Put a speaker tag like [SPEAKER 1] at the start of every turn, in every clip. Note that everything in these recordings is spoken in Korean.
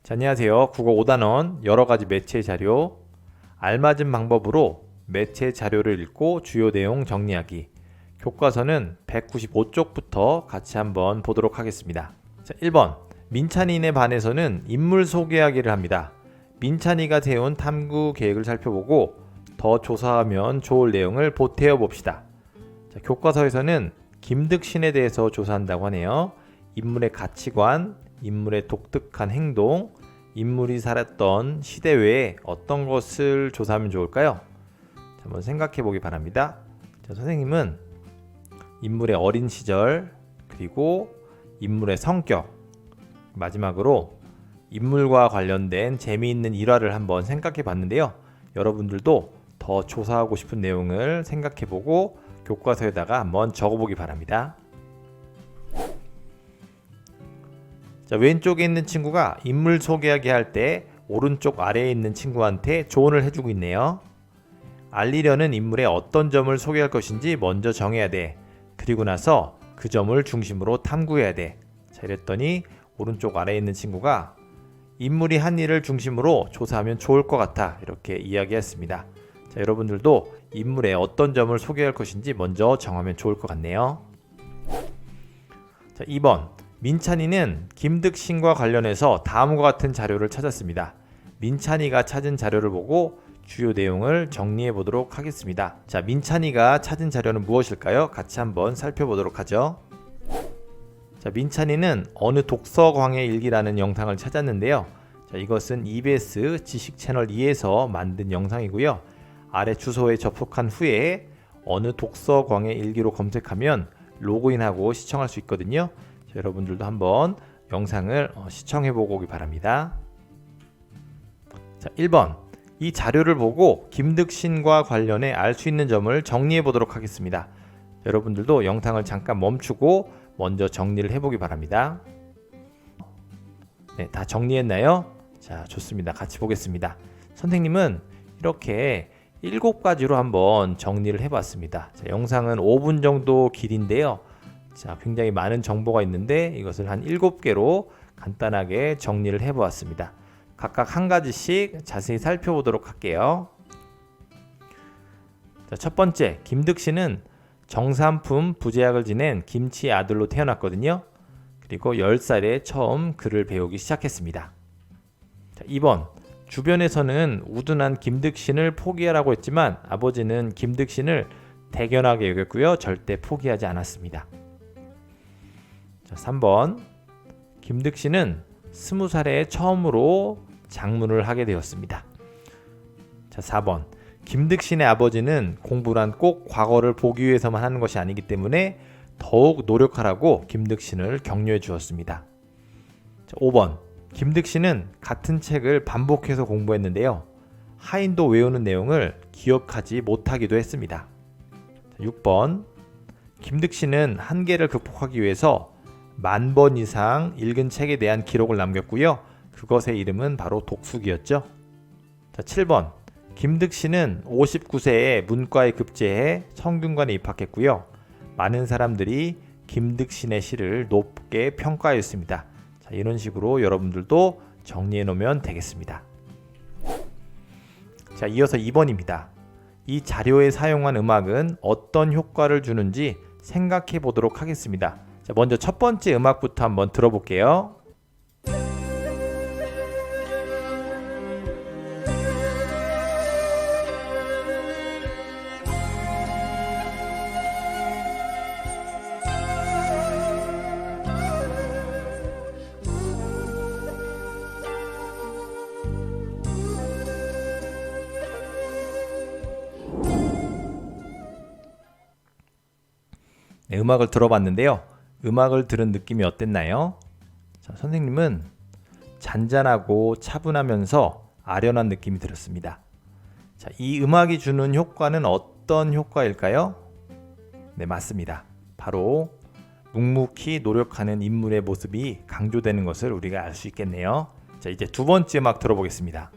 [SPEAKER 1] 자, 안녕하세요. 국어 5단원 여러가지 매체 자료 알맞은 방법으로 매체 자료를 읽고 주요 내용 정리하기. 교과서는 195쪽부터 같이 한번 보도록 하겠습니다. 자, 1번 민찬이네 반에서는 인물 소개하기를 합니다. 민찬이가 세운 탐구 계획을 살펴보고 더 조사하면 좋을 내용을 보태어 봅시다. 자, 교과서에서는 김득신에 대해서 조사한다고 하네요. 인물의 가치관, 인물의 독특한 행동, 인물이 살았던 시대 외에 어떤 것을 조사하면 좋을까요? 자, 한번 생각해 보기 바랍니다. 자, 선생님은 인물의 어린 시절, 그리고 인물의 성격, 마지막으로 인물과 관련된 재미있는 일화를 한번 생각해 봤는데요. 여러분들도 더 조사하고 싶은 내용을 생각해 보고 교과서에다가 한번 적어 보기 바랍니다. 자, 왼쪽에 있는 친구가 인물 소개하기 할 때 오른쪽 아래에 있는 친구한테 조언을 해주고 있네요. 알리려는 인물의 어떤 점을 소개할 것인지 먼저 정해야 돼. 그리고 나서 그 점을 중심으로 탐구해야 돼. 자, 이랬더니 오른쪽 아래에 있는 친구가 인물이 한 일을 중심으로 조사하면 좋을 것 같아. 이렇게 이야기했습니다. 자, 여러분들도 인물의 어떤 점을 소개할 것인지 먼저 정하면 좋을 것 같네요. 자, 2번 민찬이는 김득신과 관련해서 다음과 같은 자료를 찾았습니다. 민찬이가 찾은 자료를 보고 주요 내용을 정리해 보도록 하겠습니다. 자, 민찬이가 찾은 자료는 무엇일까요? 같이 한번 살펴보도록 하죠. 자, 민찬이는 어느 독서광의 일기라는 영상을 찾았는데요. 자, 이것은 EBS 지식 채널 2에서 만든 영상이고요. 아래 주소에 접속한 후에 어느 독서광의 일기로 검색하면 로그인하고 시청할 수 있거든요. 자, 여러분들도 한번 영상을 시청해 보고 오기 바랍니다. 자, 1번 이 자료를 보고 김득신과 관련해 알 수 있는 점을 정리해 보도록 하겠습니다. 여러분들도 영상을 잠깐 멈추고 먼저 정리를 해보기 바랍니다. 네, 다 정리했나요? 자, 좋습니다. 같이 보겠습니다. 선생님은 이렇게 7가지로 한번 정리를 해봤습니다. 자, 영상은 5분 정도 길인데요. 자, 굉장히 많은 정보가 있는데 이것을 한 7개로 간단하게 정리를 해보았습니다. 각각 한 가지씩 자세히 살펴보도록 할게요. 자, 첫 번째, 김득신은 정삼품 부제학을 지낸 김치의 아들로 태어났거든요. 그리고 10살에 처음 글을 배우기 시작했습니다. 자, 2번, 주변에서는 우둔한 김득신을 포기하라고 했지만 아버지는 김득신을 대견하게 여겼고요. 절대 포기하지 않았습니다. 자, 3번, 김득신은 20살에 처음으로 장문을 하게 되었습니다. 자, 4번, 김득신의 아버지는 공부란 꼭 과거를 보기 위해서만 하는 것이 아니기 때문에 더욱 노력하라고 김득신을 격려해 주었습니다. 자, 5번, 김득신은 같은 책을 반복해서 공부했는데요. 하인도 외우는 내용을 기억하지 못하기도 했습니다. 자, 6번, 김득신은 한계를 극복하기 위해서 10,000번 이상 읽은 책에 대한 기록을 남겼고요. 그것의 이름은 바로 독수기였죠. 자, 7번, 김득신은 59세에 문과에 급제해 성균관에 입학했고요. 많은 사람들이 김득신의 시를 높게 평가했습니다. 자, 이런 식으로 여러분들도 정리해 놓으면 되겠습니다. 자, 이어서 2번입니다. 이 자료에 사용한 음악은 어떤 효과를 주는지 생각해 보도록 하겠습니다. 자, 먼저 첫 번째 음악부터 한번 들어볼게요. 네, 음악을 들어봤는데요. 음악을 들은 느낌이 어땠나요? 자, 선생님은 잔잔하고 차분하면서 아련한 느낌이 들었습니다. 자, 이 음악이 주는 효과는 어떤 효과일까요? 네, 맞습니다. 바로 묵묵히 노력하는 인물의 모습이 강조되는 것을 우리가 알 수 있겠네요. 자, 이제 두 번째 음악 들어보겠습니다.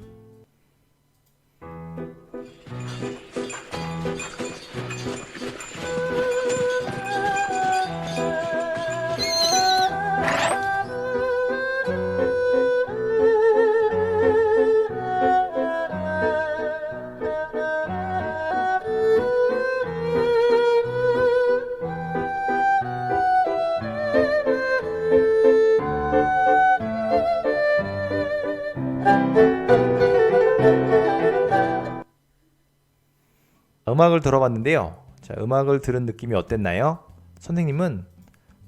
[SPEAKER 1] 음악을 들어봤는데요. 자, 음악을 들은 느낌이 어땠나요? 선생님은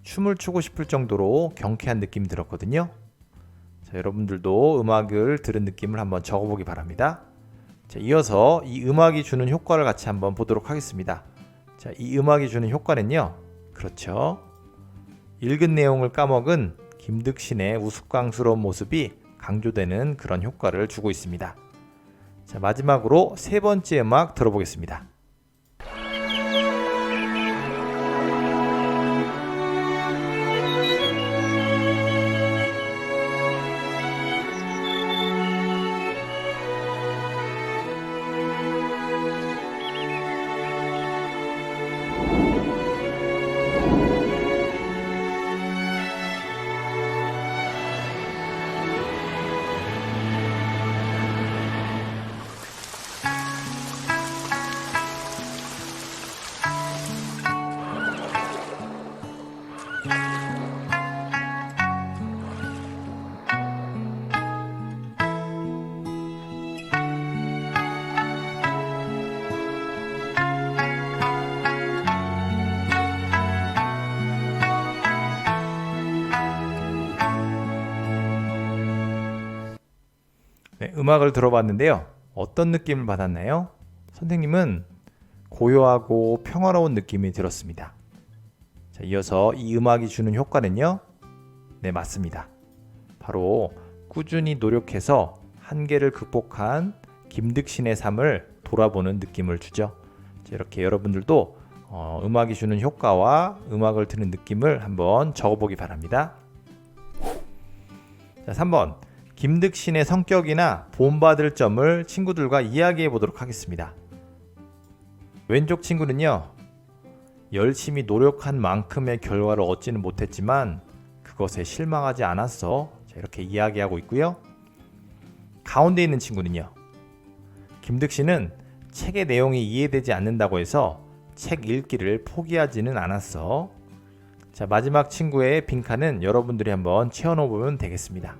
[SPEAKER 1] 춤을 추고 싶을 정도로 경쾌한 느낌이 들었거든요. 자, 여러분들도 음악을 들은 느낌을 한번 적어보기 바랍니다. 자, 이어서 이 음악이 주는 효과를 같이 한번 보도록 하겠습니다. 자, 이 음악이 주는 효과는요. 그렇죠. 읽은 내용을 까먹은 김득신의 우스꽝스러운 모습이 강조되는 그런 효과를 주고 있습니다. 자, 마지막으로 세 번째 음악 들어보겠습니다. 네, 음악을 들어봤는데요. 어떤 느낌을 받았나요? 선생님은 고요하고 평화로운 느낌이 들었습니다. 자, 이어서 이 음악이 주는 효과는요? 네, 맞습니다. 바로 꾸준히 노력해서 한계를 극복한 김득신의 삶을 돌아보는 느낌을 주죠. 자, 이렇게 여러분들도 음악이 주는 효과와 음악을 듣는 느낌을 한번 적어보기 바랍니다. 자, 3번. 김득신의 성격이나 본받을 점을 친구들과 이야기해 보도록 하겠습니다. 왼쪽 친구는요, 열심히 노력한 만큼의 결과를 얻지는 못했지만 그것에 실망하지 않았어. 자, 이렇게 이야기하고 있고요. 가운데 있는 친구는요, 김득신은 책의 내용이 이해되지 않는다고 해서 책 읽기를 포기하지는 않았어. 자, 마지막 친구의 빈칸은 여러분들이 한번 채워넣어 보면 되겠습니다.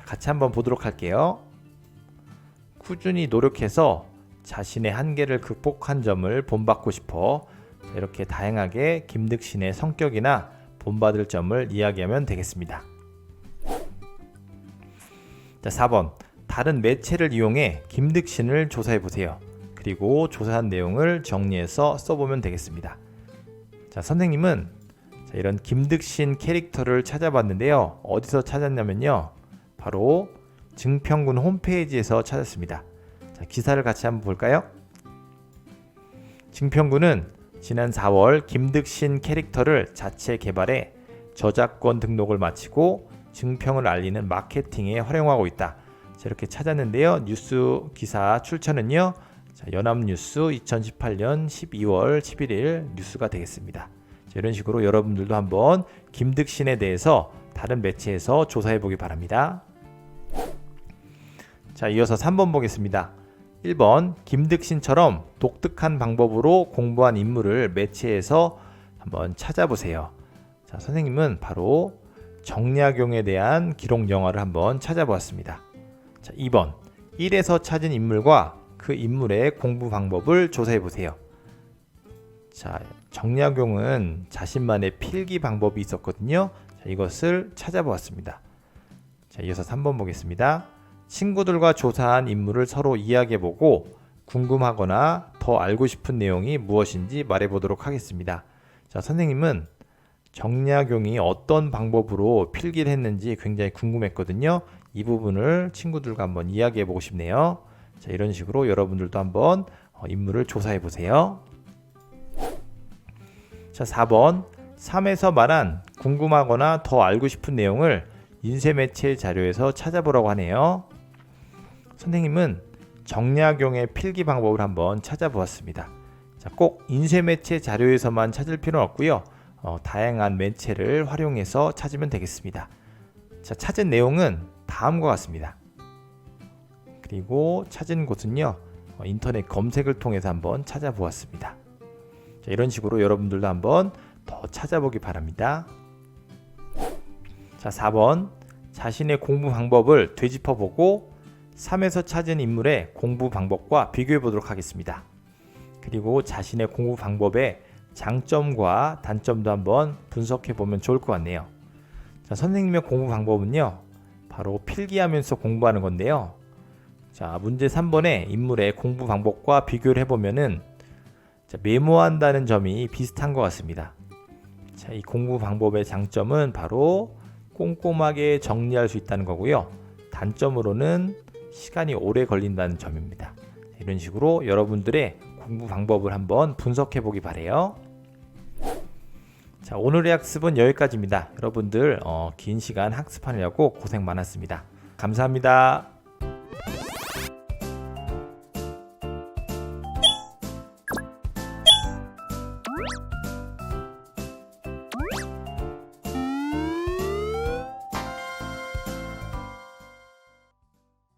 [SPEAKER 1] 같이 한번 보도록 할게요. 꾸준히 노력해서 자신의 한계를 극복한 점을 본받고 싶어. 이렇게 다양하게 김득신의 성격이나 본받을 점을 이야기하면 되겠습니다. 자, 4번. 다른 매체를 이용해 김득신을 조사해 보세요. 그리고 조사한 내용을 정리해서 써보면 되겠습니다. 자, 선생님은 이런 김득신 캐릭터를 찾아봤는데요. 어디서 찾았냐면요. 바로 증평군 홈페이지에서 찾았습니다. 자, 기사를 같이 한번 볼까요? 증평군은 지난 4월 김득신 캐릭터를 자체 개발해 저작권 등록을 마치고 증평을 알리는 마케팅에 활용하고 있다. 자, 이렇게 찾았는데요. 뉴스 기사 출처는요. 자, 연합뉴스 2018년 12월 11일 뉴스가 되겠습니다. 자, 이런 식으로 여러분들도 한번 김득신에 대해서 다른 매체에서 조사해 보기 바랍니다. 자, 이어서 3번 보겠습니다. 1번. 김득신처럼 독특한 방법으로 공부한 인물을 매체에서 한번 찾아보세요. 자, 선생님은 바로 정약용에 대한 기록 영화를 한번 찾아보았습니다. 자, 2번. 1에서 찾은 인물과 그 인물의 공부 방법을 조사해 보세요. 자, 정약용은 자신만의 필기 방법이 있었거든요. 자, 이것을 찾아보았습니다. 자, 이어서 3번 보겠습니다. 친구들과 조사한 인물을 서로 이야기해보고 궁금하거나 더 알고 싶은 내용이 무엇인지 말해보도록 하겠습니다. 자, 선생님은 정약용이 어떤 방법으로 필기를 했는지 굉장히 궁금했거든요. 이 부분을 친구들과 한번 이야기해보고 싶네요. 자, 이런 식으로 여러분들도 한번 인물을 조사해보세요. 자, 4번. 3에서 말한 궁금하거나 더 알고 싶은 내용을 인쇄매체 자료에서 찾아보라고 하네요. 선생님은 정약용의 필기 방법을 한번 찾아보았습니다. 자, 꼭 인쇄매체 자료에서만 찾을 필요는 없고요. 다양한 매체를 활용해서 찾으면 되겠습니다. 자, 찾은 내용은 다음과 같습니다. 그리고 찾은 곳은요, 인터넷 검색을 통해서 한번 찾아보았습니다. 자, 이런 식으로 여러분들도 한번 더 찾아보기 바랍니다. 자, 4번. 자신의 공부 방법을 되짚어보고 3에서 찾은 인물의 공부 방법과 비교해 보도록 하겠습니다. 그리고 자신의 공부 방법의 장점과 단점도 한번 분석해 보면 좋을 것 같네요. 자, 선생님의 공부 방법은요, 바로 필기하면서 공부하는 건데요. 자, 문제 3번의 인물의 공부 방법과 비교를 해보면은 메모한다는 점이 비슷한 것 같습니다. 자, 이 공부 방법의 장점은 바로 꼼꼼하게 정리할 수 있다는 거고요. 단점으로는 시간이 오래 걸린다는 점입니다. 이런 식으로 여러분들의 공부 방법을 한번 분석해 보기 바래요. 자, 오늘의 학습은 여기까지입니다. 여러분들 긴 시간 학습하느라고 고생 많았습니다. 감사합니다.